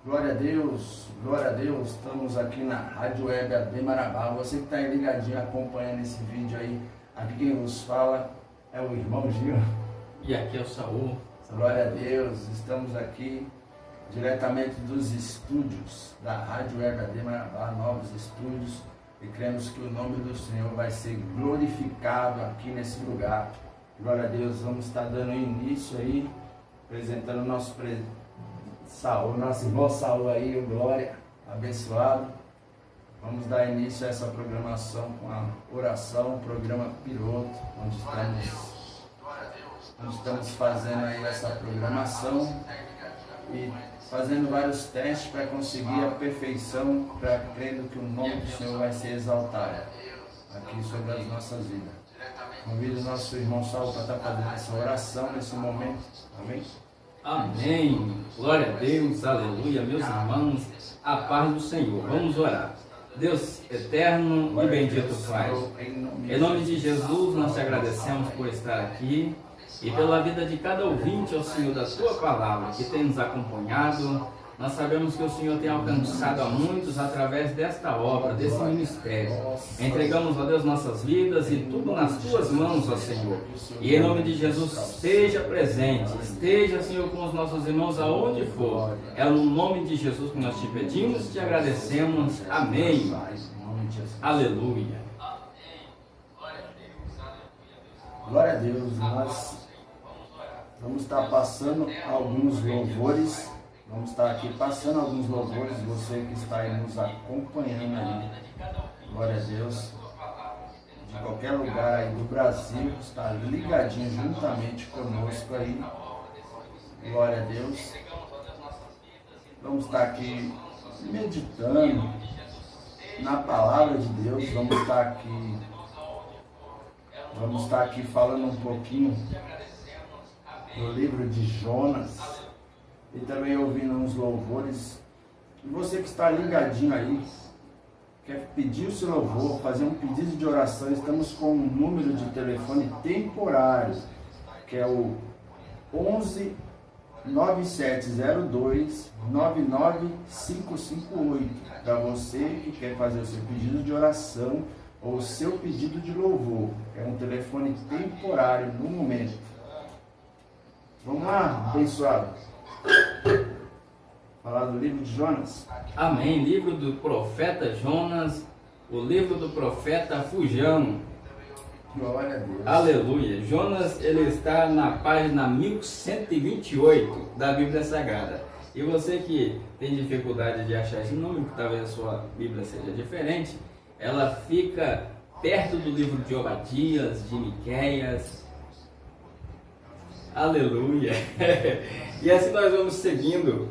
Glória a Deus, estamos aqui na Rádio Web AD Marabá. Você que está aí ligadinho acompanhando esse vídeo aí, aqui quem nos fala é o irmão Gil. E aqui é o Saul. Glória a Deus, estamos aqui diretamente dos estúdios da Rádio Web AD Marabá, novos estúdios, e cremos que o nome do Senhor vai ser glorificado aqui nesse lugar. Glória a Deus, vamos estar dando início aí, apresentando o nosso Saul, nosso irmão Saul aí, o Glória, abençoado. Vamos dar início a essa programação com a oração, programa piloto, onde estamos fazendo aí essa programação e fazendo vários testes para conseguir a perfeição, para crendo que o nome do Senhor vai ser exaltado aqui sobre as nossas vidas. Convido o nosso irmão Saul para estar fazendo essa oração nesse momento. Amém? Amém. Glória a Deus, aleluia, meus irmãos, a paz do Senhor. Vamos orar. Deus eterno e bendito Pai, em nome de Jesus nós te agradecemos por estar aqui e pela vida de cada ouvinte, ó Senhor, da tua palavra que tem nos acompanhado. Nós sabemos que o Senhor tem alcançado a muitos através desta obra, desse ministério. Entregamos, ó Deus, nossas vidas e tudo nas tuas mãos, ó Senhor. E em nome de Jesus, esteja presente, esteja, Senhor, com os nossos irmãos aonde for. É no nome de Jesus que nós te pedimos e te agradecemos. Amém. Aleluia. Glória a Deus. Nós vamos estar passando alguns louvores. Vamos estar aqui passando alguns louvores, você que está aí nos acompanhando aí, glória a Deus, de qualquer lugar aí do Brasil, está ligadinho juntamente conosco aí, glória a Deus. Vamos estar aqui meditando na palavra de Deus, vamos estar aqui falando um pouquinho do livro de Jonas, e também ouvindo uns louvores. E você que está ligadinho aí, quer pedir o seu louvor, fazer um pedido de oração, estamos com um número de telefone temporário, que é o 11 9702 99558, para você que quer fazer o seu pedido de oração ou o seu pedido de louvor. É um telefone temporário no momento. Vamos lá, abençoado. Falar do livro de Jonas. Amém. Livro do profeta Jonas, o livro do profeta Fujão. Glória a Deus. Aleluia. Jonas, ele está na página 1128 da Bíblia Sagrada. E você que tem dificuldade de achar esse número, que talvez a sua Bíblia seja diferente, ela fica perto do livro de Obadias, de Miqueias. Aleluia. E assim nós vamos seguindo,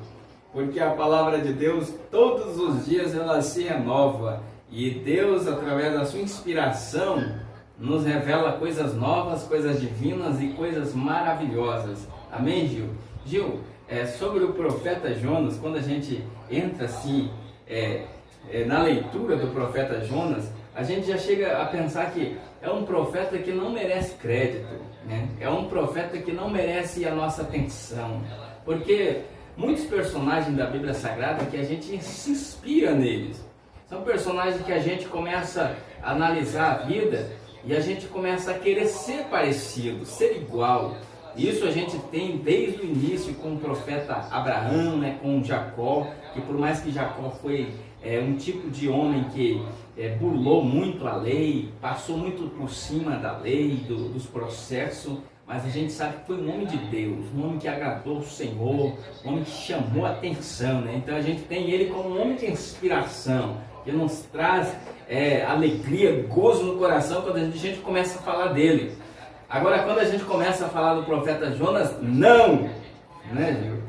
porque a palavra de Deus todos os dias ela se renova, e Deus, através da sua inspiração, nos revela coisas novas, coisas divinas e coisas maravilhosas. Amém, Gil? Gil, sobre o profeta Jonas, quando a gente entra assim na leitura do profeta Jonas, a gente já chega a pensar que é um profeta que não merece crédito, né? É um profeta que não merece a nossa atenção, porque muitos personagens da Bíblia Sagrada que a gente se inspira neles, são personagens que a gente começa a analisar a vida e a gente começa a querer ser parecido, ser igual. Isso a gente tem desde o início com o profeta Abraão, né, com Jacó, que por mais que Jacó foi um tipo de homem que burlou muito a lei, passou muito por cima da lei, dos processos, mas a gente sabe que foi um homem de Deus, um homem que agradou o Senhor, um homem que chamou a atenção, né? Então a gente tem ele como um homem de inspiração, que nos traz alegria, gozo no coração quando a gente começa a falar dele. Agora, quando a gente começa a falar do profeta Jonas, não, né, Gil?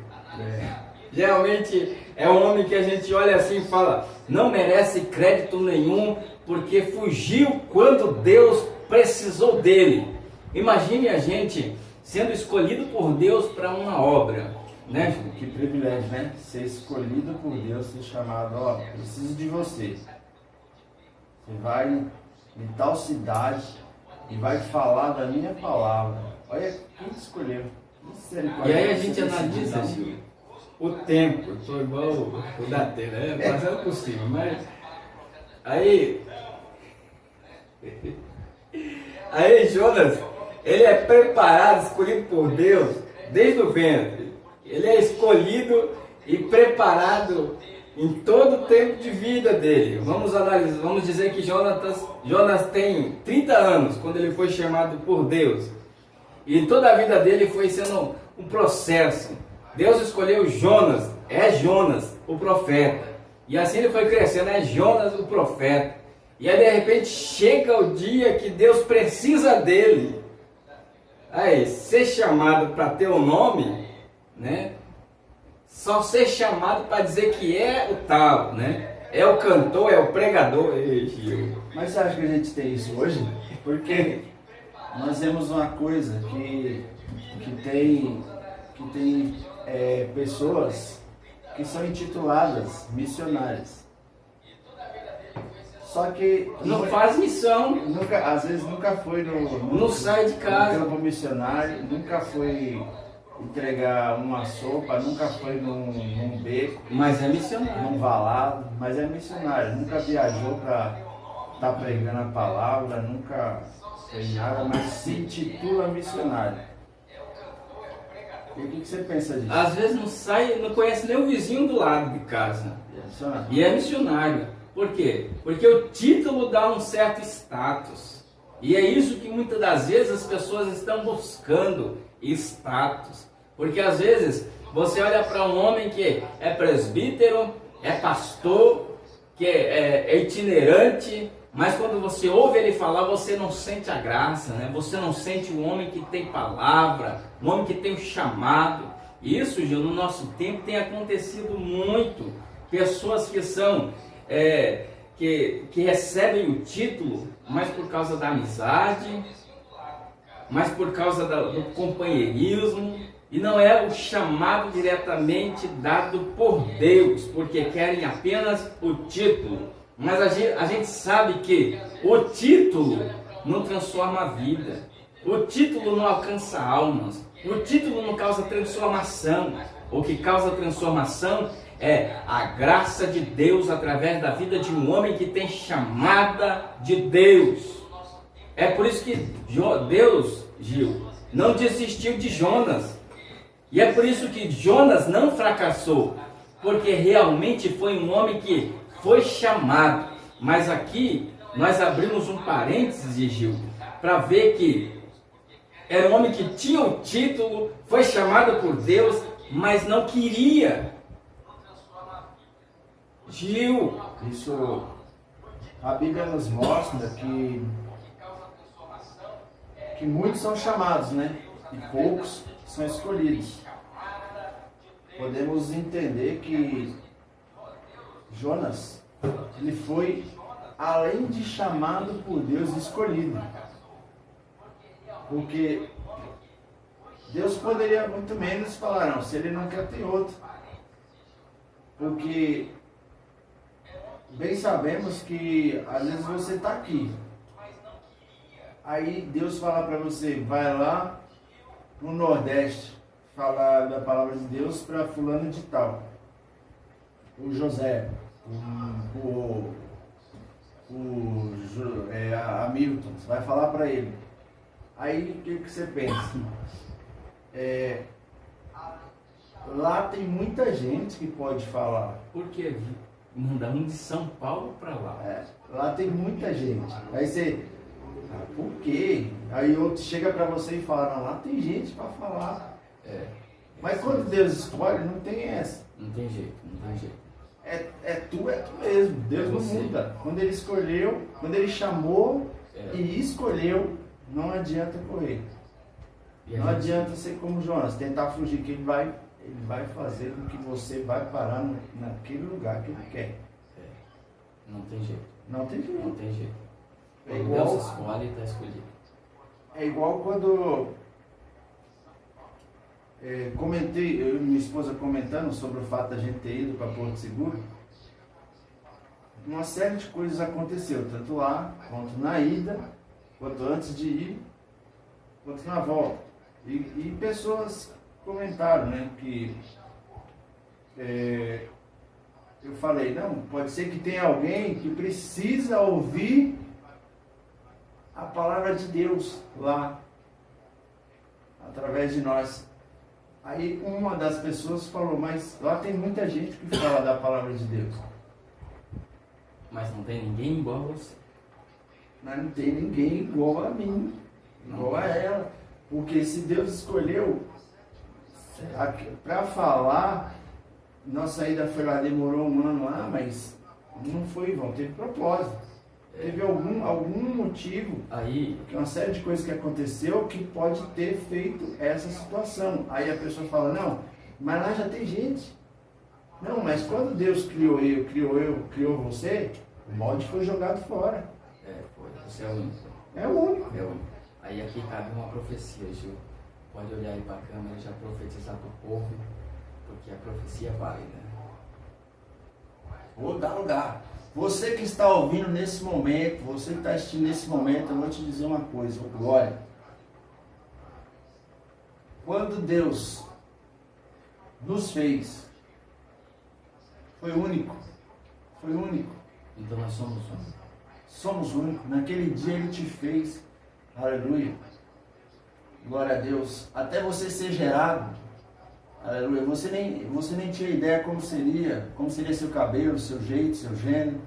Geralmente é um homem que a gente olha assim e fala, não merece crédito nenhum, porque fugiu quando Deus precisou dele. Imagine a gente sendo escolhido por Deus para uma obra, né? Que privilégio, né? Ser escolhido por Deus, ser chamado, preciso de você. Você vai em tal cidade e vai falar da minha palavra. Olha quem te escolheu. E aí a gente analisa, Gil, o tempo. Estou igual o Datena, né? Passando por cima, mas aí Jonas, ele é preparado, escolhido por Deus desde o ventre. Ele é escolhido e preparado em todo o tempo de vida dele. Vamos analisar, vamos dizer que Jonas tem 30 anos quando ele foi chamado por Deus. E toda a vida dele foi sendo um processo. Deus escolheu Jonas, o profeta. E assim ele foi crescendo, Jonas, o profeta. E aí de repente chega o dia que Deus precisa dele. Aí, ser chamado para ter um nome, né? Só ser chamado para dizer que é o tal, né? É o cantor, é o pregador. Mas você acha que a gente tem isso hoje? Porque nós temos uma coisa que tem pessoas que são intituladas missionárias. Só que não faz missão. Às vezes nunca foi não sai de casa. No campo missionário, nunca foi entregar uma sopa, nunca foi num beco. Mas é missionário. Num valado, mas é missionário. Nunca viajou para estar pregando a palavra, nunca fez nada, mas se intitula missionário. E o que você pensa disso? Às vezes não sai, não conhece nem o vizinho do lado de casa. E é missionário. Por quê? Porque o título dá um certo status. E é isso que muitas das vezes as pessoas estão buscando, status. Porque às vezes você olha para um homem que é presbítero, é pastor, que é itinerante, mas quando você ouve ele falar, você não sente a graça, né? Você não sente o homem que tem palavra, o homem que tem o chamado. Isso, Gil, no nosso tempo tem acontecido muito. Pessoas que são... que recebem o título, mas por causa da amizade, mas por causa do companheirismo, e não é o chamado diretamente dado por Deus, porque querem apenas o título. Mas a gente sabe que o título não transforma a vida, o título não alcança almas, o título não causa transformação. O que causa transformação é a graça de Deus através da vida de um homem que tem chamada de Deus. É por isso que Deus, Gil, não desistiu de Jonas. E é por isso que Jonas não fracassou, porque realmente foi um homem que foi chamado. Mas aqui nós abrimos um parênteses, Gil, para ver que era um homem que tinha o título, foi chamado por Deus, mas não queria. Gil, isso, a Bíblia nos mostra que muitos são chamados, né? E poucos são escolhidos. Podemos entender que Jonas, ele foi, além de chamado por Deus, escolhido. Porque Deus poderia muito menos falar, não, se ele não quer ter outro. Porque bem sabemos que às vezes você está aqui. Aí Deus fala para você, vai lá no Nordeste, falar da palavra de Deus para fulano de tal. O José, a Milton, você vai falar para ele. Aí o que você pensa? Lá tem muita gente que pode falar. Por quê? Mandamos de São Paulo para lá. Lá tem muita gente. Aí você, por quê? Aí outro chega para você e fala, não, lá tem gente para falar. Mas quando Deus escolhe, não tem essa. Não tem jeito, não tem jeito. É tu mesmo. Deus não muda. Quando ele escolheu, quando ele chamou e escolheu, não adianta correr. Não adianta ser como Jonas, tentar fugir, que ele vai fazer com que você vai parar naquele lugar que ele quer. Não tem jeito. Não tem jeito. Não tem jeito. Igual, Deus escolhe e está escolhido. É igual quando comentei, eu e minha esposa comentando sobre o fato da gente ter ido para Porto Seguro. Uma série de coisas aconteceu, tanto lá, quanto na ida, quanto antes de ir, quanto na volta. E pessoas comentaram, né, que eu falei, não, pode ser que tenha alguém que precisa ouvir a palavra de Deus lá, através de nós. Aí uma das pessoas falou, mas lá tem muita gente que fala da palavra de Deus. Mas não tem ninguém igual a você. Mas não tem ninguém igual a mim, igual a ela. Porque se Deus escolheu para falar, nossa ida foi lá, demorou um ano lá, mas não foi, Ivan, teve propósito. Teve algum motivo, Aí, que uma série de coisas que aconteceu que pode ter feito essa situação. Aí a pessoa fala, não, mas lá já tem gente. Não, mas quando Deus criou você, o molde foi jogado fora. foi. Você é o único. É o único. É o único. Aí aqui cabe uma profecia, Gil. Pode olhar aí para a câmera e já profetizar para o povo, porque a profecia vale, né? Vou dar lugar. Você que está ouvindo nesse momento, você que está assistindo nesse momento, eu vou te dizer uma coisa, glória. Quando Deus nos fez, foi único. Foi único. Então nós somos únicos. Somos únicos. Naquele dia Ele te fez. Aleluia. Glória a Deus. Até você ser gerado. Aleluia. Você nem tinha ideia como seria seu cabelo, seu jeito, seu gênero,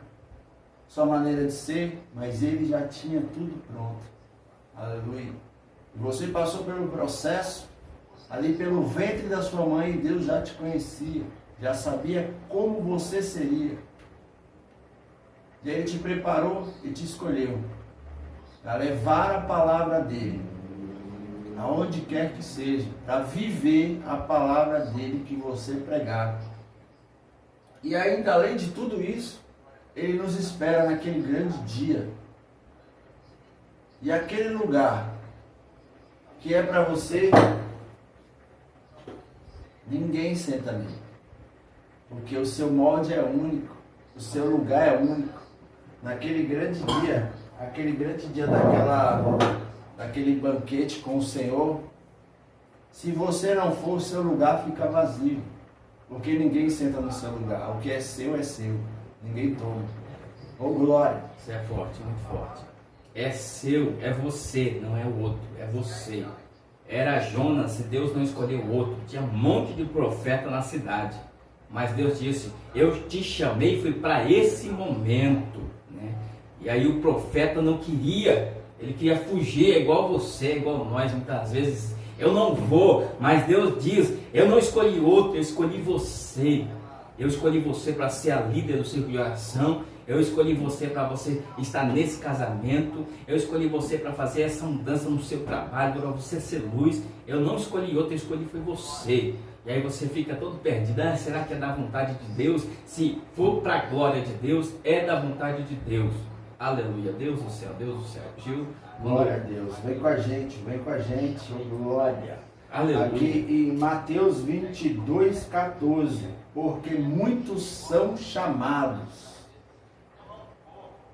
sua maneira de ser, mas Ele já tinha tudo pronto. Aleluia. E você passou pelo processo, ali pelo ventre da sua mãe, Deus já te conhecia, já sabia como você seria. E Ele te preparou e te escolheu para levar a palavra dEle, aonde quer que seja, para viver a palavra dEle que você pregar. E ainda, além de tudo isso, Ele nos espera naquele grande dia. E aquele lugar que é para você, ninguém senta nele. Porque o seu molde é único, o seu lugar é único. Naquele grande dia, daquele banquete com o Senhor, se você não for, o seu lugar fica vazio. Porque ninguém senta no seu lugar. O que é seu, ninguém toma. Ô glória! Você é forte, muito forte. É seu, é você, não é o outro, é você. Era Jonas, se Deus não escolheu o outro. Tinha um monte de profeta na cidade. Mas Deus disse, eu te chamei, foi para esse momento. Né? E aí o profeta não queria, ele queria fugir, igual você, igual nós, muitas vezes. Eu não vou, mas Deus diz, eu não escolhi outro, eu escolhi você. Eu escolhi você para ser a líder do círculo de oração. Eu escolhi você para você estar nesse casamento. Eu escolhi você para fazer essa mudança no seu trabalho, para você ser luz. Eu não escolhi outro, eu escolhi foi você. E aí você fica todo perdido. Ah, será que é da vontade de Deus? Se for para a glória de Deus, é da vontade de Deus. Aleluia. Deus do céu, Deus do céu. Gil, glória a Deus. Vem com a gente, oh glória. Aleluia. Aqui em Mateus 22, 14. Porque muitos são chamados,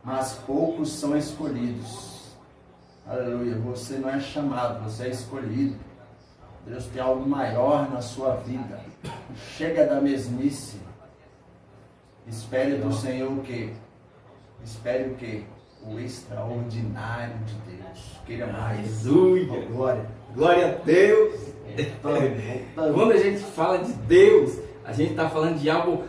mas poucos são escolhidos. Aleluia. Você não é chamado, você é escolhido. Deus tem algo maior na sua vida. Chega da mesmice. Espere do Senhor o quê? Espere o quê? O extraordinário de Deus. Queira mais. Aleluia. Oh, glória. Glória a Deus. Quando a gente fala de Deus, a gente está falando de algo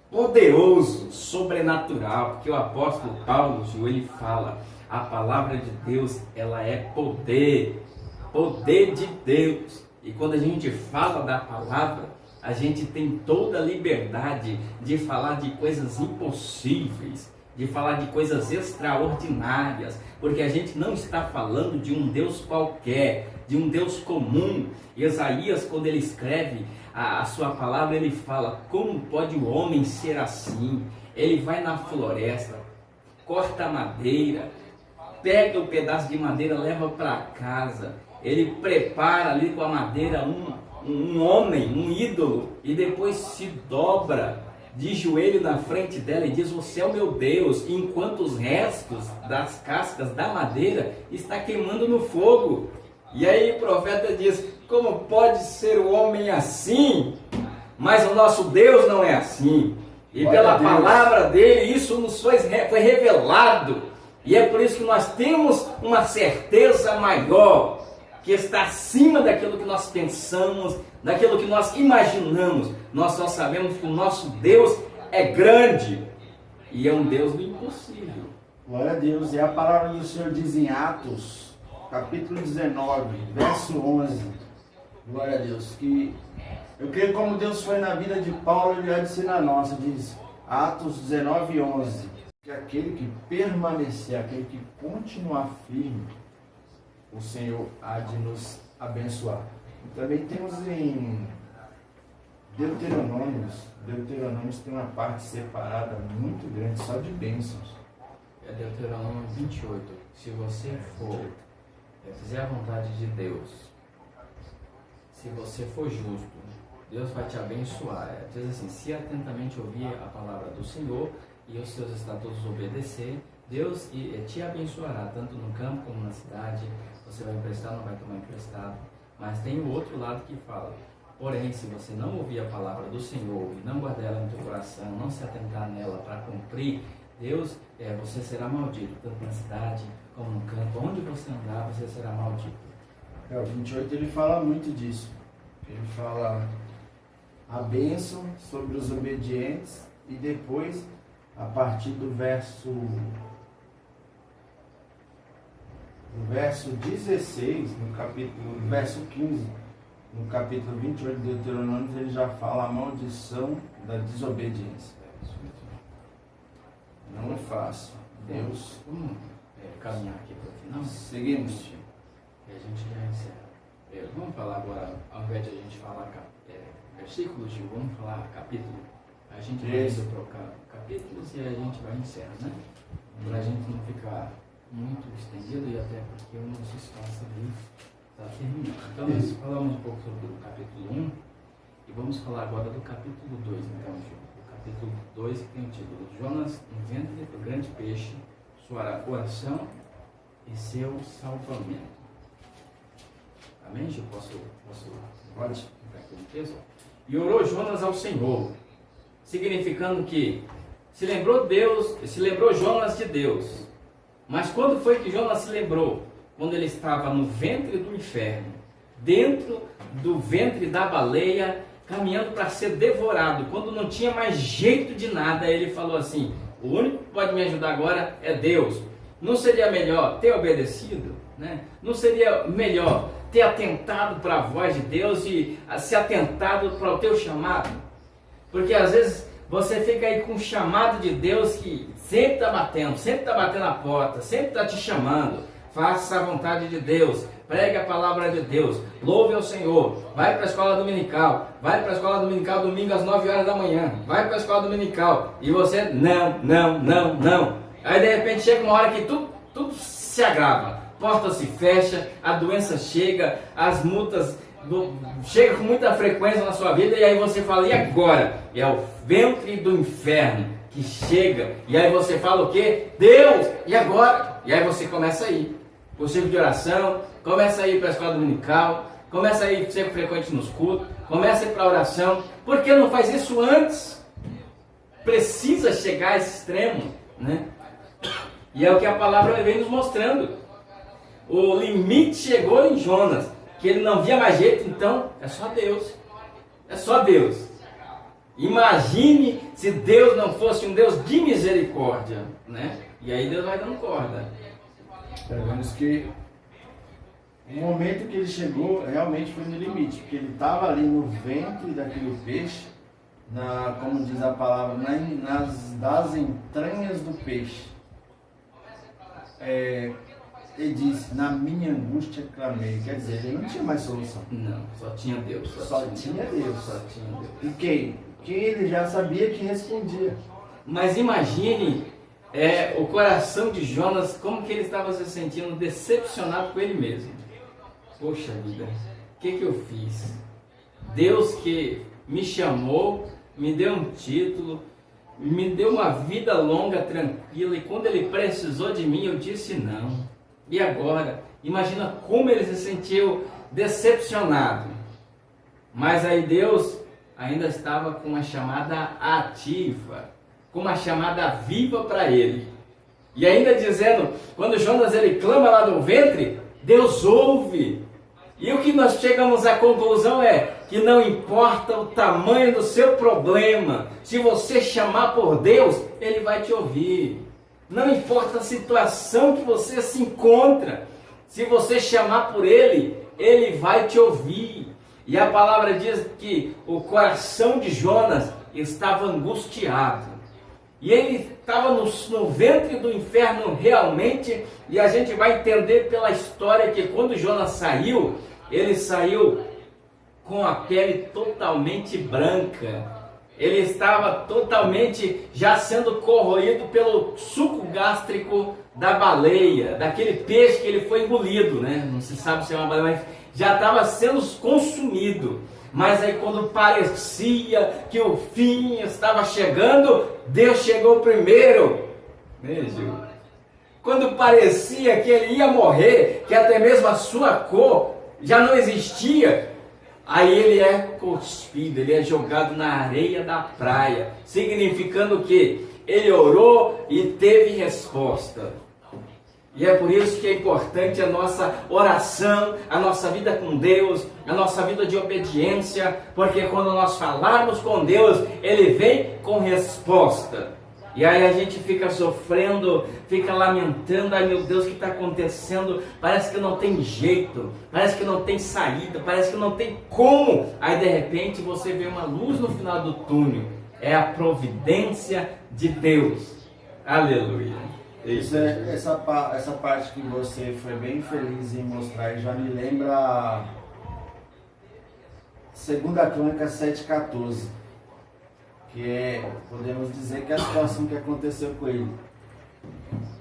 poderoso, sobrenatural, porque o apóstolo Paulo, ele fala, a palavra de Deus, ela é poder de Deus. E quando a gente fala da palavra, a gente tem toda a liberdade de falar de coisas impossíveis, de falar de coisas extraordinárias, porque a gente não está falando de um Deus qualquer, de um Deus comum. Isaías, quando ele escreve a sua palavra, ele fala, como pode o homem ser assim? Ele vai na floresta, corta a madeira, pega o pedaço de madeira, leva para casa, ele prepara ali com a madeira um homem, um ídolo, e depois se dobra de joelho na frente dela e diz, você é o meu Deus, enquanto os restos das cascas da madeira está queimando no fogo. E aí o profeta diz, como pode ser o homem assim? Mas o nosso Deus não é assim. E Glória pela a Deus. palavra dele, isso nos foi revelado. E é por isso que nós temos uma certeza maior, que está acima daquilo que nós pensamos, daquilo que nós imaginamos. Nós só sabemos que o nosso Deus é grande e é um Deus do impossível. Glória a Deus. E a palavra do Senhor diz em Atos, capítulo 19, verso 11. Glória a Deus. Que eu creio como Deus foi na vida de Paulo, ele há de ser na nossa. Diz Atos 19, 11. Que aquele que permanecer, aquele que continuar firme, o Senhor há de nos abençoar. E também temos em Deuteronômios tem uma parte separada muito grande, só de bênçãos. É Deuteronômio 28. Se você fizer a vontade de Deus, se você for justo, Deus vai te abençoar. Diz assim: se atentamente ouvir a palavra do Senhor e os seus estatutos obedecer, Deus te abençoará, tanto no campo como na cidade. Você vai emprestar, não vai tomar emprestado. Mas tem o outro lado que fala: porém, se você não ouvir a palavra do Senhor e não guardar ela no teu coração, não se atentar nela para cumprir, você será maldito, tanto na cidade como no campo. Onde você andar, você será maldito. O 28 ele fala muito disso. Ele fala a bênção sobre os obedientes e depois, a partir do verso 16, no verso 15, no capítulo 28 de Deuteronômio, ele já fala a maldição da desobediência. Não é fácil. Deus. Vamos caminhar aqui para o final? Seguimos. E a gente já encerra. Vamos falar agora, ao invés de a gente falar versículos, vamos falar capítulo. A gente vai indo trocar capítulos e a gente vai encerrar, né? Para a gente não ficar muito estendido e até porque o nosso espaço ali está terminando. Então nós falamos um pouco sobre o capítulo 1 e vamos falar agora do capítulo 2, então, Gil. O capítulo 2 que tem o título Jonas no ventre do grande peixe, sua oração e seu salvamento. Amém, Gil? Posso Pode. ficar aqui no texto? E orou Jonas ao Senhor, significando que se lembrou Jonas de Deus. Mas quando foi que Jonas se lembrou? Quando ele estava no ventre do inferno, dentro do ventre da baleia, caminhando para ser devorado. Quando não tinha mais jeito de nada, ele falou assim: o único que pode me ajudar agora é Deus. Não seria melhor ter obedecido? Né? Não seria melhor ter atentado para a voz de Deus e se atentado para o teu chamado? Porque às vezes você fica aí com o chamado de Deus que sempre está batendo a porta, sempre está te chamando. Faça a vontade de Deus, pregue a palavra de Deus, louve ao Senhor, vai para a escola dominical, domingo às 9 horas da manhã, vai para a escola dominical, e você não. Aí de repente chega uma hora que tudo se agrava, porta se fecha, a doença chega, as multas chega com muita frequência na sua vida, e aí você fala: e agora? É o ventre do inferno que chega, e aí você fala o quê? Deus, e agora? E aí você começa a ir para o círculo de oração, começa a ir para a escola dominical, começa a ir sempre frequente nos cultos, começa a ir para a oração. Por que não faz isso antes? Precisa chegar a esse extremo, né? E é o que a palavra vem nos mostrando. O limite chegou em Jonas, que ele não via mais jeito, então é só Deus. É só Deus. Imagine se Deus não fosse um Deus de misericórdia, né? E aí Deus vai dando corda. Vemos que o momento que ele chegou realmente foi no limite, porque ele estava ali no ventre daquele peixe, como diz a palavra, das entranhas do peixe. Ele disse: na minha angústia clamei. Quer dizer, ele não tinha mais solução. Não, só tinha Deus. Só tinha Deus. E quem? Quem ele já sabia que respondia. Mas imagine o coração de Jonas, como que ele estava se sentindo decepcionado com ele mesmo. Poxa vida, o que eu fiz? Deus que me chamou, me deu um título, me deu uma vida longa, tranquila, e quando ele precisou de mim, eu disse não. E agora? Imagina como ele se sentiu decepcionado. Mas aí Deus ainda estava com uma chamada ativa, com uma chamada viva para ele. E ainda dizendo, quando Jonas ele clama lá do ventre, Deus ouve. E o que nós chegamos à conclusão é que não importa o tamanho do seu problema, se você chamar por Deus, Ele vai te ouvir. Não importa a situação que você se encontra, se você chamar por Ele, Ele vai te ouvir. E a palavra diz que o coração de Jonas estava angustiado. E ele estava no ventre do inferno realmente, e a gente vai entender pela história que quando Jonas saiu, ele saiu com a pele totalmente branca. Ele estava totalmente já sendo corroído pelo suco gástrico da baleia, daquele peixe que ele foi engolido, né? Não se sabe se é uma baleia, mas já estava sendo consumido. Mas aí quando parecia que o fim estava chegando, Deus chegou primeiro. Veja. Quando parecia que ele ia morrer, que até mesmo a sua cor já não existia, aí ele é cuspido, ele é jogado na areia da praia, significando que ele orou e teve resposta. E é por isso que é importante a nossa oração, a nossa vida com Deus, a nossa vida de obediência, porque quando nós falarmos com Deus, Ele vem com resposta. E aí a gente fica sofrendo, fica lamentando, ai meu Deus, o que está acontecendo? Parece que não tem jeito, parece que não tem saída, parece que não tem como. Aí de repente você vê uma luz no final do túnel, é a providência de Deus. Aleluia. Essa parte que você foi bem feliz em mostrar já me lembra 2 Crônicas 7,14, que é, podemos dizer que é a situação que aconteceu com ele.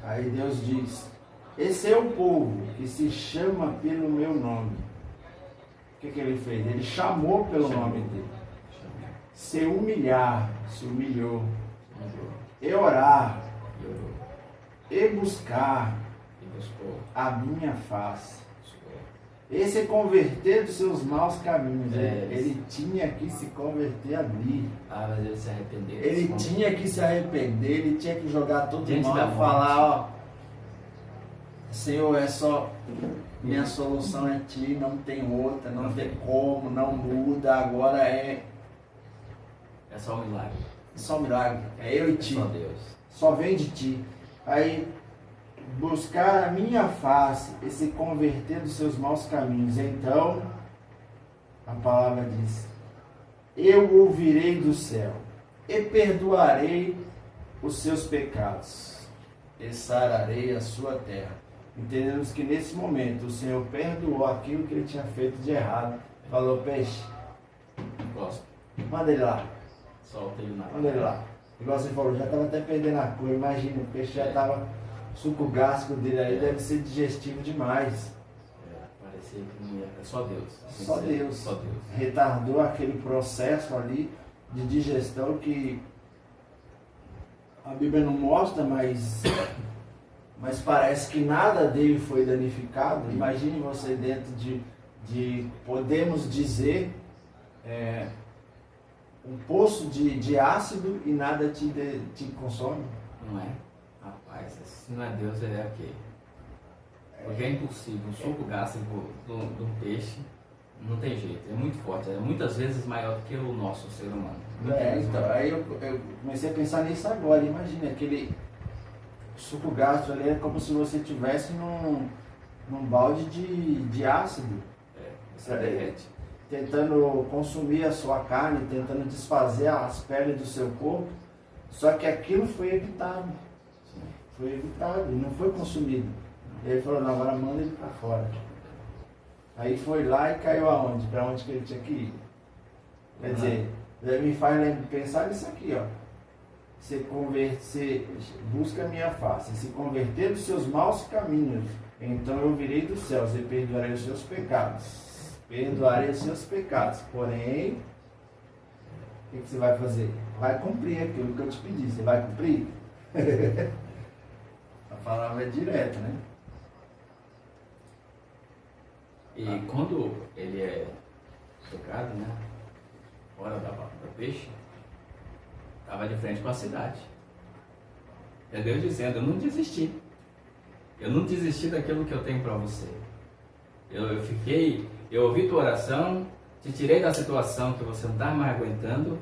Aí Deus diz: esse é o povo que se chama pelo meu nome. O que ele fez? Ele chamou pelo nome dele. Se humilhar, se humilhou. E orar, e buscar a minha face, e se converter dos seus maus caminhos. Ele tinha que se converter ali. Mas ele se arrependeu. Ele tinha que se arrepender, ele tinha que jogar todo Diante mal da e falar: ó, Senhor, é só minha solução é ti, não tem outra, não tem como, não muda, agora é só um milagre. só um milagre, é eu e ti. Só Deus. Só vem de ti. Aí, buscar a minha face e se converter dos seus maus caminhos. Então, a palavra diz: eu ouvirei do céu e perdoarei os seus pecados e sararei a sua terra. Entendemos que nesse momento o Senhor perdoou aquilo que ele tinha feito de errado. Falou: peixe, Gosto. manda ele lá. Solta ele na Manda ele lá. Igual você falou, já estava até perdendo a cor. Imagina, o peixe já estava, o suco gástrico dele aí deve ser digestivo demais. Parecia que não ia. É só Deus. Só Deus. Só Deus. Retardou aquele processo ali de digestão que a Bíblia não mostra, mas parece que nada dele foi danificado. Imagine você dentro de podemos dizer, um poço de ácido e nada te consome. Não é? Rapaz, se não é Deus, ele é o quê? Porque é impossível. Um suco gástrico de um peixe não tem jeito. É muito forte. É muitas vezes maior do que o nosso ser humano. Então, aí eu comecei a pensar nisso agora. Imagina, aquele suco gástrico ali é como se você estivesse num balde de ácido. Você derrete. Tentando consumir a sua carne, tentando desfazer as peles do seu corpo. Só que aquilo foi evitado. Foi evitado e não foi consumido. E ele falou: não, agora manda ele para fora. Aí foi lá e caiu aonde? Para onde que ele tinha que ir? Quer dizer, me faz pensar nisso aqui, ó. Você busca a minha face, se converter dos seus maus caminhos, então eu virei dos céus e perdoarei os seus pecados. Perdoarei os seus pecados. Porém, o que você vai fazer? Vai cumprir aquilo que eu te pedi. Você vai cumprir? A palavra é direta, né? E quando ele é tocado, né? fora do peixe, estava de frente com a cidade. É Deus dizendo, eu não desisti. Eu não desisti daquilo que eu tenho para você. Eu ouvi tua oração, te tirei da situação que você não está mais aguentando,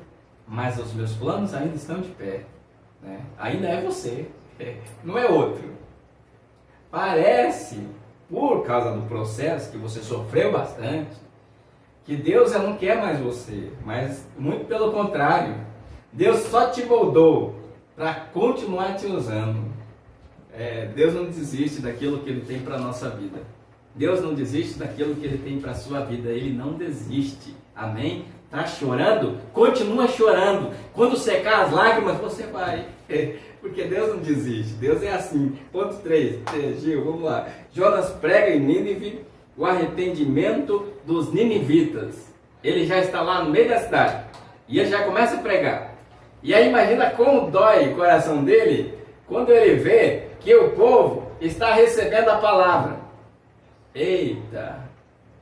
mas os meus planos ainda estão de pé. Né? Ainda é você, não é outro. Parece, por causa do processo que você sofreu bastante, que Deus já não quer mais você, mas muito pelo contrário. Deus só te moldou para continuar te usando. Deus não desiste daquilo que Ele tem para a nossa vida. Deus não desiste daquilo que Ele tem para a sua vida. Ele não desiste. Amém? Está chorando? Continua chorando. Quando secar as lágrimas, você vai. Porque Deus não desiste. Deus é assim. Ponto 3. Gil, vamos lá. Jonas prega em Nínive o arrependimento dos ninivitas. Ele já está lá no meio da cidade. E ele já começa a pregar. E aí imagina como dói o coração dele quando ele vê que o povo está recebendo a palavra. Eita,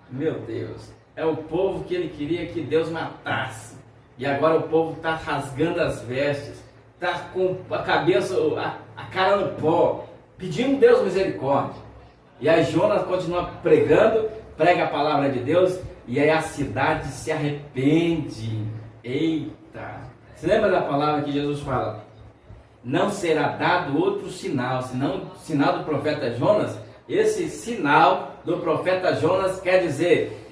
meu Deus, é o povo que ele queria que Deus matasse. E agora o povo está rasgando as vestes, está com a cabeça, a cara no pó, pedindo Deus misericórdia. E aí Jonas continua pregando, prega a palavra de Deus, e aí a cidade se arrepende. Eita, você lembra da palavra que Jesus fala? Não será dado outro sinal, senão o sinal do profeta Jonas. Esse sinal do profeta Jonas quer dizer,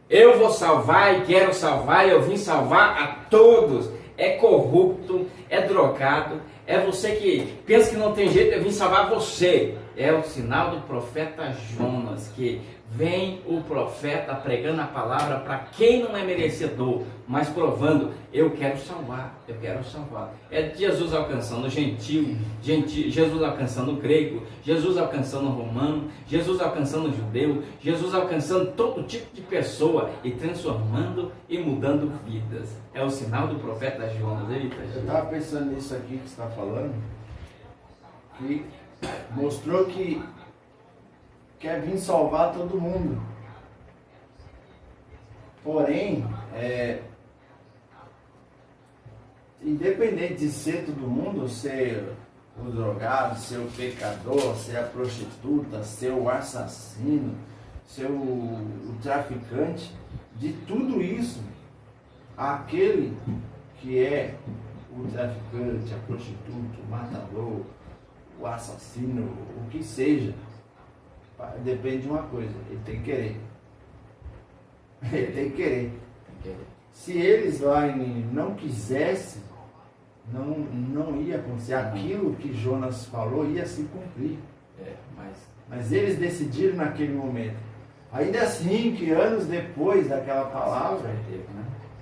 eu vou salvar e quero salvar, eu vim salvar a todos. É corrupto, é drogado, é você que pensa que não tem jeito, eu vim salvar você. É o sinal do profeta Jonas, que vem o profeta pregando a palavra para quem não é merecedor, mas provando, eu quero salvar, eu quero salvar. É Jesus alcançando o gentil, Jesus alcançando o grego, Jesus alcançando o romano, Jesus alcançando o judeu, Jesus alcançando todo tipo de pessoa e transformando e mudando vidas. É o sinal do profeta Jonas. Eita, eu estava pensando nisso aqui que você está falando, que mostrou que quer vir salvar todo mundo. Porém, independente de ser todo mundo, ser o drogado, ser o pecador, ser a prostituta, ser o assassino, ser o traficante, de tudo isso, aquele que é o traficante, a prostituta, o matador, o assassino, o que seja, depende de uma coisa, ele tem que querer. Ele tem que querer. Se eles lá não quisessem, não ia acontecer. Aquilo que Jonas falou ia se cumprir. Mas eles decidiram naquele momento. Ainda assim, que anos depois daquela palavra,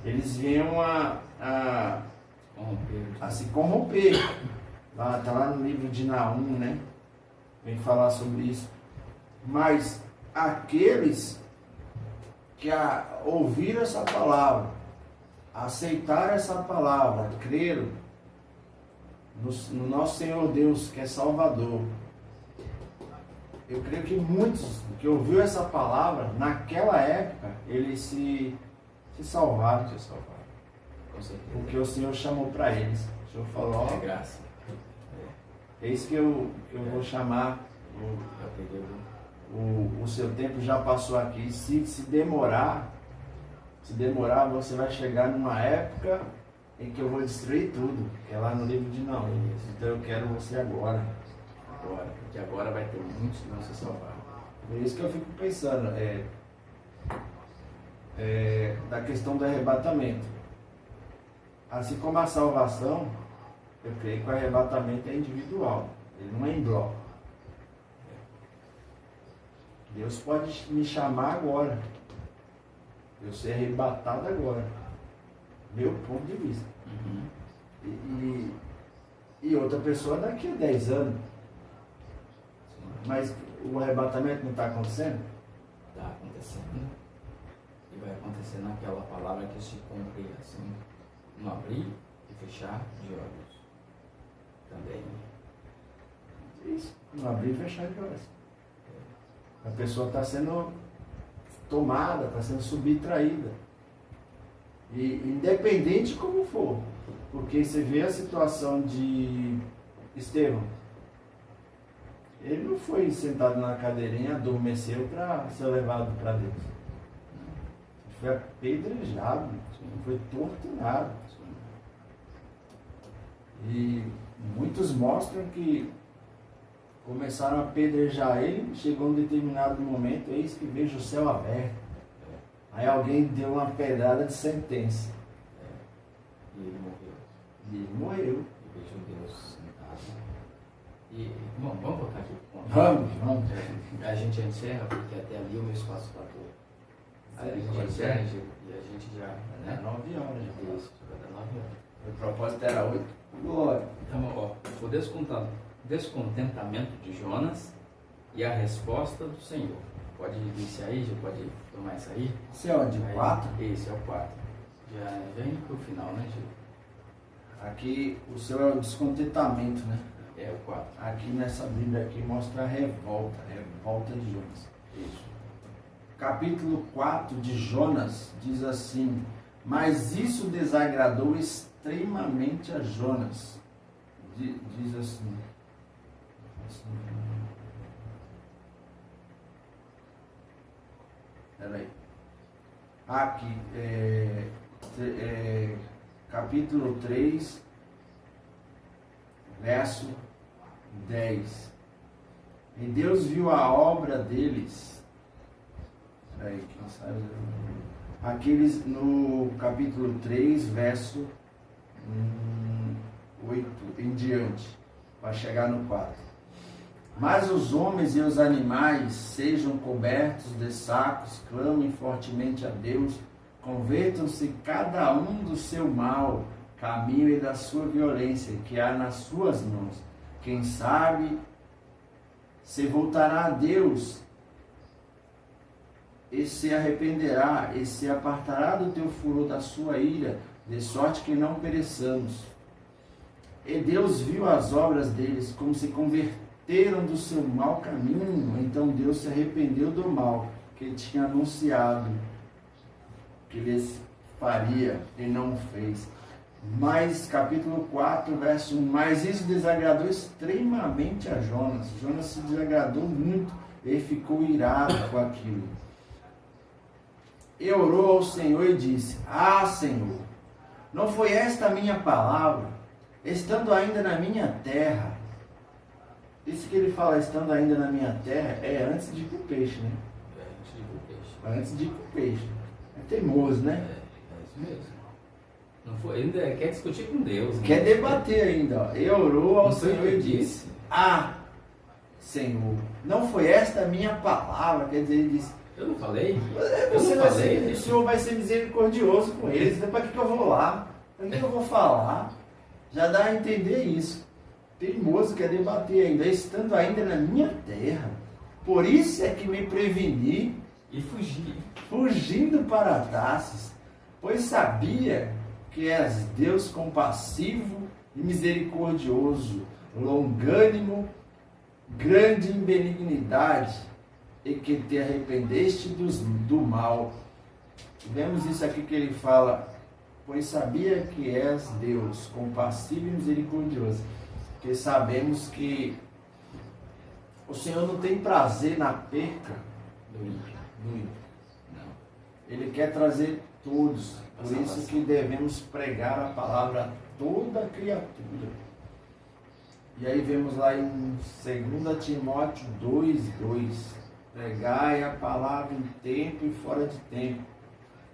eles vinham a se corromper. Está lá no livro de Naum, né? Vem falar sobre isso. Mas aqueles que ouviram essa palavra, aceitaram essa palavra, creram no nosso Senhor Deus, que é Salvador. Eu creio que muitos que ouviram essa palavra, naquela época, eles se salvaram. Com certeza. Porque o Senhor chamou para eles. O Senhor falou, É graça. É isso que eu vou chamar. O seu tempo já passou aqui. Se demorar, você vai chegar numa época em que eu vou destruir tudo, que é lá no livro de Naum. Então eu quero você agora. Porque agora vai ter muitos que não se salvaram. É isso que eu fico pensando, da questão do arrebatamento. Assim como a salvação, eu creio que o arrebatamento é individual, ele não é em bloco. Deus pode me chamar agora, eu ser arrebatado agora, meu ponto de vista. E outra pessoa daqui a 10 anos. Mas o arrebatamento não está acontecendo? Está acontecendo. E vai acontecer naquela palavra que se cumpre assim, no abrir e fechar de olhos. Também. Isso, no abrir e fechar de olhos. A pessoa está sendo tomada, está sendo subtraída. E independente de como for, porque você vê a situação de Estevão. Ele não foi sentado na cadeirinha, adormeceu para ser levado para Deus. Ele foi apedrejado, foi torturado. E muitos mostram que começaram a apedrejar ele, chegou um determinado momento, eis que vejo o céu aberto. Aí alguém deu uma pedrada de sentença. E ele morreu. E ele morreu. E vejo Deus sentado. E, bom, vamos voltar aqui pro ponto. Vamos. A gente já encerra, porque até ali o meu espaço está todo. Aí a gente encerra e a gente já. É 9 horas já. Isso, já vai dar 9 horas. O propósito era 8. Glória. Então, ó, o descontentamento de Jonas e a resposta do Senhor. Pode iniciar aí, já pode tomar isso aí? Esse é onde? 4? Esse é o 4. Já indo pro final, né, Gil? Aqui o seu é o descontentamento, né? É o 4. Aqui nessa Bíblia aqui mostra a revolta de Jonas. Isso. Capítulo 4 de Jonas diz assim: mas isso desagradou extremamente a Jonas. Diz assim. Peraí. Aqui, capítulo 3, verso 10. E Deus viu a obra deles. Peraí, quem sabe? Aqueles no capítulo 3, verso 8 em diante, para chegar no 4. Mas os homens e os animais sejam cobertos de sacos, clamem fortemente a Deus, convertam-se cada um do seu mal, caminho e da sua violência, que há nas suas mãos. Quem sabe se voltará a Deus e se arrependerá, e se apartará do teu furor da sua ira, de sorte que não pereçamos. E Deus viu as obras deles, como se converteram do seu mau caminho. Então Deus se arrependeu do mal que ele tinha anunciado que lhes faria e não fez. Mas, capítulo 4, verso 1, mas isso desagradou extremamente a Jonas. Jonas se desagradou muito, ele ficou irado com aquilo. E orou ao Senhor e disse: ah, Senhor, não foi esta a minha palavra, estando ainda na minha terra? Isso que ele fala, estando ainda na minha terra, é antes de ir para o peixe, né? Antes de ir para o peixe. É teimoso, né? É isso mesmo. Não foi, ainda quer discutir com Deus. Quer debater ainda. Ó. E orou ao Senhor e disse: ah, Senhor, não foi esta a minha palavra? Quer dizer, ele disse: eu não falei? O Senhor vai ser misericordioso com eles. Então, para que eu vou lá? Para que eu vou falar? Já dá a entender isso. Teimoso, quer debater ainda, estando ainda na minha terra. Por isso é que me preveni e fugi. Fugindo para Tarsis, pois sabia que és Deus compassivo e misericordioso, longânimo, grande em benignidade, e que te arrependeste do mal. Vemos isso aqui que ele fala: pois sabia que és Deus compassivo e misericordioso. Porque sabemos que o Senhor não tem prazer na perca do ímpio. Não. Ele quer trazer todos. Por isso que devemos pregar a palavra a toda criatura. E aí vemos lá em 2 Timóteo 2:2. Pregai a palavra em tempo e fora de tempo.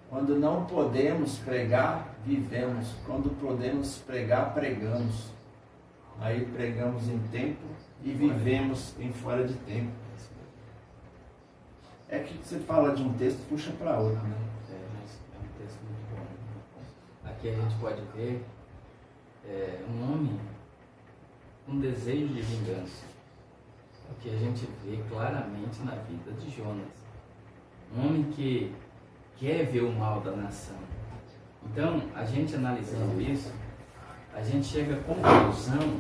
Quando não podemos pregar, vivemos. Quando podemos pregar, pregamos. Aí pregamos em tempo e vivemos em fora de tempo. É que você fala de um texto, puxa para outro, né? É um texto muito bom. Aqui a gente pode ver um homem com desejo de vingança. O que a gente vê claramente na vida de Jonas. Um homem que quer ver o mal da nação. Então, a gente analisando isso, a gente chega à conclusão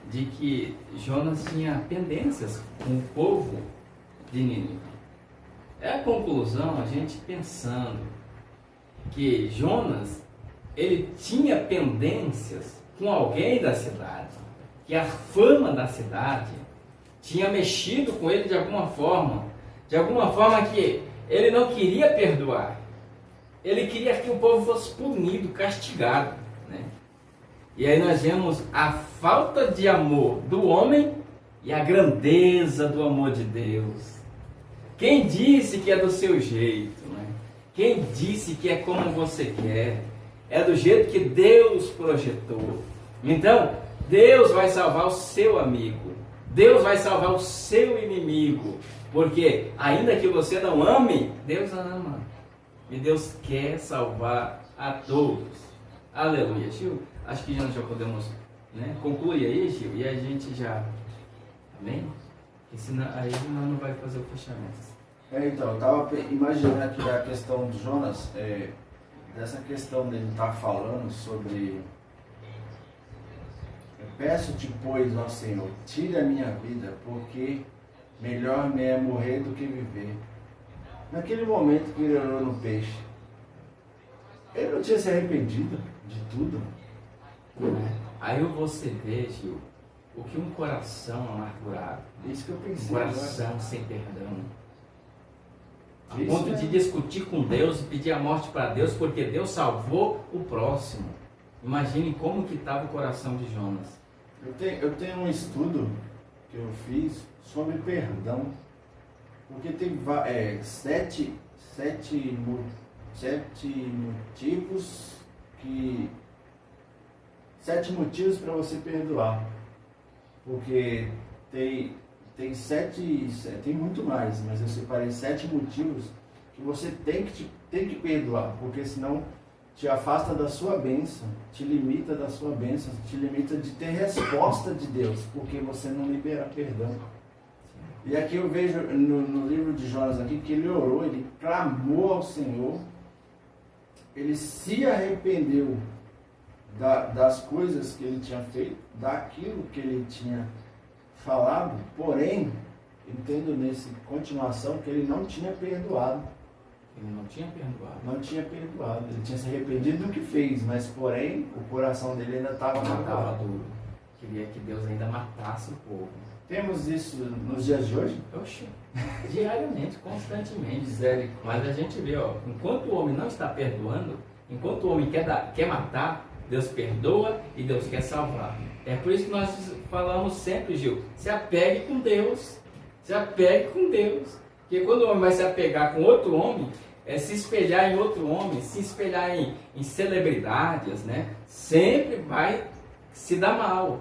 de que Jonas tinha pendências com o povo de Nínive. É a conclusão, a gente pensando que Jonas, ele tinha pendências com alguém da cidade, que a fama da cidade tinha mexido com ele de alguma forma que ele não queria perdoar. Ele queria que o povo fosse punido, castigado, né? E aí nós vemos a falta de amor do homem e a grandeza do amor de Deus. Quem disse que é do seu jeito, né? Quem disse que é como você quer? É do jeito que Deus projetou. Então, Deus vai salvar o seu amigo. Deus vai salvar o seu inimigo. Porque, ainda que você não ame, Deus ama. E Deus quer salvar a todos. Aleluia. Gil, acho que já podemos, né, concluir aí, Gil, e a gente já... Amém? Porque senão aí não vai fazer o fechamento. Então, eu estava imaginando aqui a questão de Jonas, dessa questão dele estar falando sobre: peço-te, pois, ó Senhor, tire a minha vida, porque melhor me é morrer do que viver. Naquele momento que ele orou no peixe, ele não tinha se arrependido de tudo? Aí você vê, Gil, o que um coração amargurado, Isso que eu pensei. um coração sem perdão, a Isso ponto de é. discutir com Deus e pedir a morte para Deus, porque Deus salvou o próximo. Imagine como que estava o coração de Jonas. Eu tenho um estudo que eu fiz sobre perdão, porque tem 7 motivos que... 7 motivos para você perdoar. Porque tem 7, tem muito mais, mas eu separei 7 motivos que você tem que perdoar, porque senão te afasta da sua bênção, te limita da sua bênção, te limita de ter resposta de Deus, porque você não libera perdão. E aqui eu vejo no livro de Jonas aqui que ele orou, ele clamou ao Senhor, ele se arrependeu das coisas que ele tinha feito, daquilo que ele tinha falado, porém, entendo nessa continuação que ele não tinha perdoado. Ele não tinha perdoado. Não tinha perdoado, ele tinha se arrependido do que fez, mas porém, o coração dele ainda estava magoado. Duro. Queria que Deus ainda matasse o povo. Temos isso nos dias de hoje? Oxe, diariamente, constantemente. Misericórdia. Mas a gente vê, ó, enquanto o homem não está perdoando, enquanto o homem quer matar, Deus perdoa e Deus quer salvar. É por isso que nós falamos sempre, Gil, se apegue com Deus. Se apegue com Deus. Porque quando o homem vai se apegar com outro homem, se espelhar em outro homem, se espelhar em celebridades, né? Sempre vai se dar mal.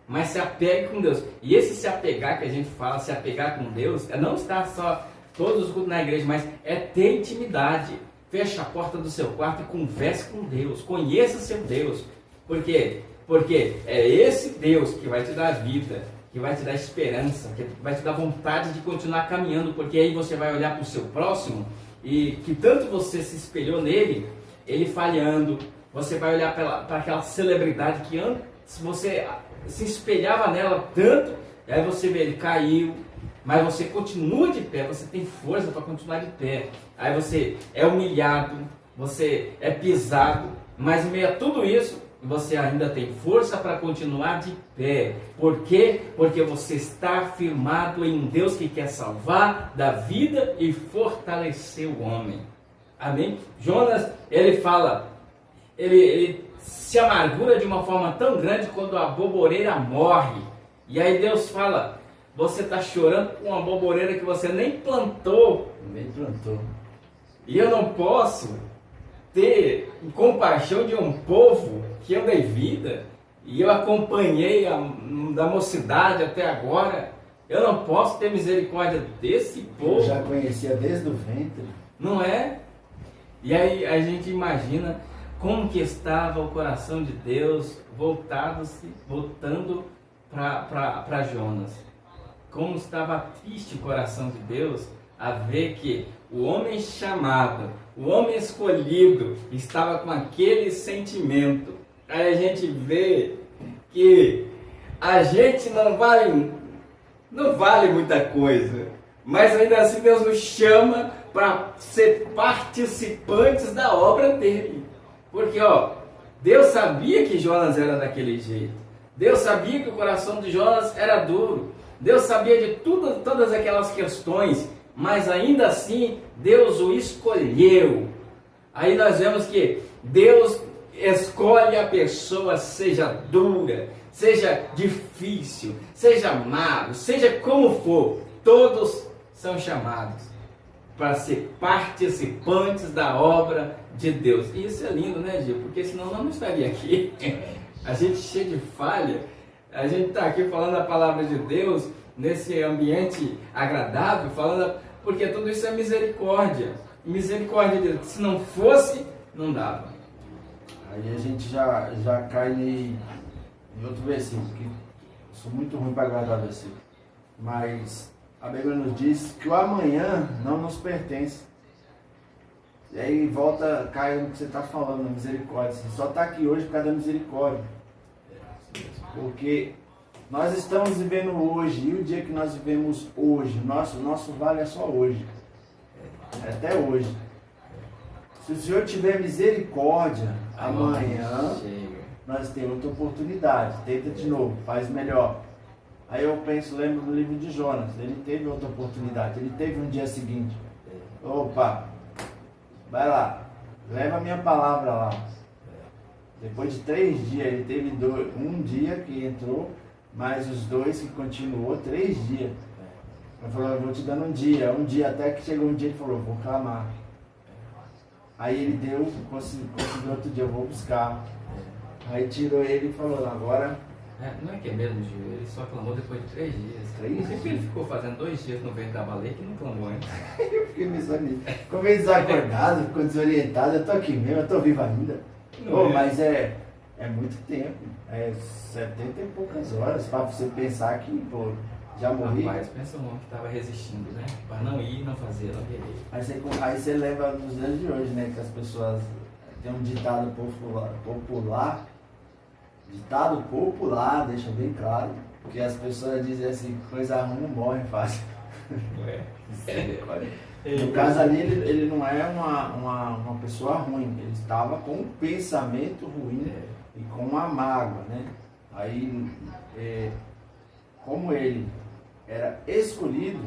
Mas se apegue com Deus. E esse se apegar que a gente fala, se apegar com Deus, é não estar só todos os cultos na igreja, mas é ter intimidade. Feche a porta do seu quarto e converse com Deus. Conheça seu Deus. Por quê? Porque é esse Deus que vai te dar vida, que vai te dar esperança, que vai te dar vontade de continuar caminhando, porque aí você vai olhar para o seu próximo e que tanto você se espelhou nele, ele falhando, você vai olhar para aquela celebridade que antes você se espelhava nela tanto, e aí você vê, ele caiu, mas você continua de pé, você tem força para continuar de pé, aí você é humilhado, você é pisado, mas em meio a tudo isso, você ainda tem força para continuar de pé. Por quê? Porque você está firmado em um Deus que quer salvar da vida e fortalecer o homem. Amém? Jonas, ele fala, ele se amargura de uma forma tão grande quando a boboreira morre. E aí Deus fala, você está chorando com uma boboreira que você nem plantou. Nem plantou. E eu não posso ter compaixão de um povo que eu dei vida, e eu acompanhei da mocidade até agora. Eu não posso ter misericórdia desse povo. Eu já conhecia desde o ventre. Não é? E aí a gente imagina como que estava o coração de Deus voltando para Jonas. Como estava triste o coração de Deus a ver que o homem chamado, o homem escolhido, estava com aquele sentimento. Aí a gente vê que a gente não vale muita coisa, mas ainda assim Deus nos chama para ser participantes da obra dele. Porque, Deus sabia que Jonas era daquele jeito. Deus sabia que o coração de Jonas era duro. Deus sabia de todas aquelas questões, mas ainda assim Deus o escolheu. Aí nós vemos que Deus escolhe a pessoa, seja dura, seja difícil, seja amável, seja como for, todos são chamados para ser participantes da obra de Deus. E isso é lindo, né, Gil? Porque senão nós não estaria aqui. A gente cheio de falha, a gente está aqui falando a palavra de Deus nesse ambiente agradável, porque tudo isso é misericórdia. Misericórdia de Deus. Se não fosse, não dava. Aí a gente já cai em outro versículo, que eu sou muito ruim para guardar versículo. Mas a Bíblia nos diz que o amanhã não nos pertence. E aí cai no que você está falando, na misericórdia. Você só está aqui hoje por causa da misericórdia. Porque nós estamos vivendo hoje, e o dia que nós vivemos hoje, nosso vale é só hoje. É até hoje. Se o Senhor tiver misericórdia, amanhã nós temos outra oportunidade. Tenta de novo, faz melhor. Aí eu lembro do livro de Jonas. Ele teve outra oportunidade. Ele teve um dia seguinte. Opa, vai lá, leva a minha palavra lá. Depois de 3 dias, ele teve um dia que entrou, mais os 2 que continuou 3 dias. Ele falou, eu vou te dando um dia, até que chegou um dia ele falou, vou clamar. Aí ele conseguiu outro dia, eu vou buscar. Aí tirou ele e falou, agora... não é que é mesmo, Gil, ele só clamou depois de 3 dias. 3 dias? Ele ficou fazendo 2 dias no ventre da baleia que não clamou antes. Eu fiquei pensando, ficou meio desacordado, ficou desorientado, eu tô aqui mesmo, eu tô vivo ainda. Mas é muito tempo, é 70 e poucas horas para você pensar que, já morri. Rapaz, pensa um homem que estava resistindo, né? Para não ir, não fazer, não querer. Aí você leva nos dias de hoje, né? Que as pessoas têm um ditado popular, deixa bem claro, que as pessoas dizem assim, coisa ruim não morre fácil. No caso ali, ele não é uma pessoa ruim, ele estava com um pensamento ruim e com uma mágoa, né? Aí, como ele era escolhido,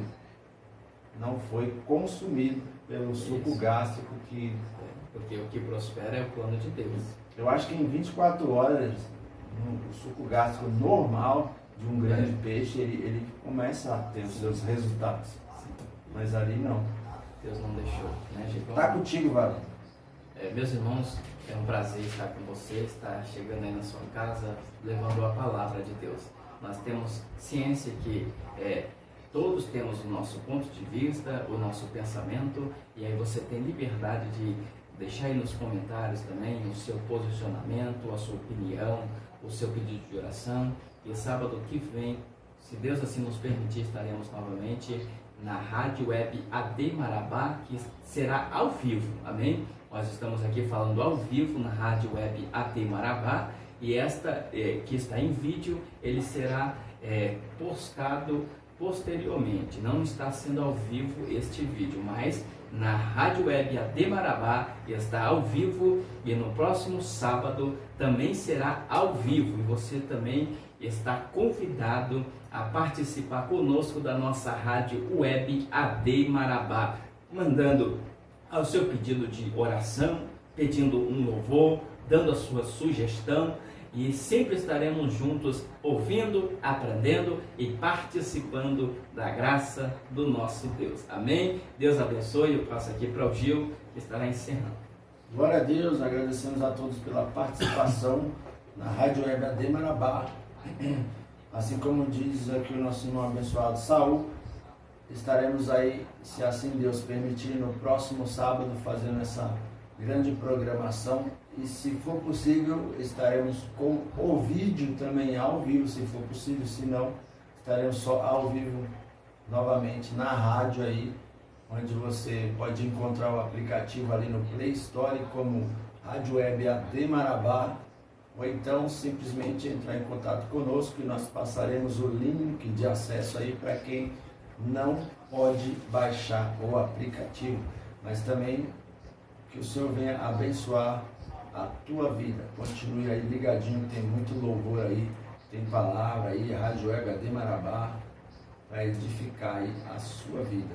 não foi consumido pelo suco gástrico que... Porque o que prospera é o plano de Deus. Eu acho que em 24 horas, o suco gástrico normal de um grande peixe, ele começa a ter os seus resultados. Mas ali não. Deus não deixou, né, Gil? Tá contigo, Val. Meus irmãos, é um prazer estar com vocês, estar chegando aí na sua casa, levando a palavra de Deus. Nós temos ciência que todos temos o nosso ponto de vista, o nosso pensamento, e aí você tem liberdade de deixar aí nos comentários também o seu posicionamento, a sua opinião, o seu pedido de oração. E sábado que vem, se Deus assim nos permitir, estaremos novamente na Rádio Web AD Marabá, que será ao vivo, amém? Nós estamos aqui falando ao vivo na Rádio Web AD Marabá, e esta que está em vídeo, ele será postado posteriormente. Não está sendo ao vivo este vídeo, mas na Rádio Web AD Marabá está ao vivo, e no próximo sábado também será ao vivo, e você também está convidado a participar conosco da nossa Rádio Web AD Marabá, mandando o seu pedido de oração, pedindo um louvor, dando a sua sugestão, e sempre estaremos juntos ouvindo, aprendendo e participando da graça do nosso Deus. Amém? Deus abençoe. Eu passo aqui para o Gil, que estará encerrando. Glória a Deus, agradecemos a todos pela participação na Rádio Web AD Marabá. Assim como diz aqui o nosso irmão abençoado Saul, estaremos aí, se assim Deus permitir, no próximo sábado fazendo essa grande programação, e se for possível estaremos com o vídeo também ao vivo, se for possível, se não, estaremos só ao vivo novamente na rádio aí, onde você pode encontrar o aplicativo ali no Play Store como Rádio Web AD Marabá, ou então simplesmente entrar em contato conosco e nós passaremos o link de acesso aí para quem não pode baixar o aplicativo, mas também que o Senhor venha abençoar a tua vida. Continue aí ligadinho, tem muito louvor aí, tem palavra aí, Rádio HD Marabá, para edificar aí a sua vida.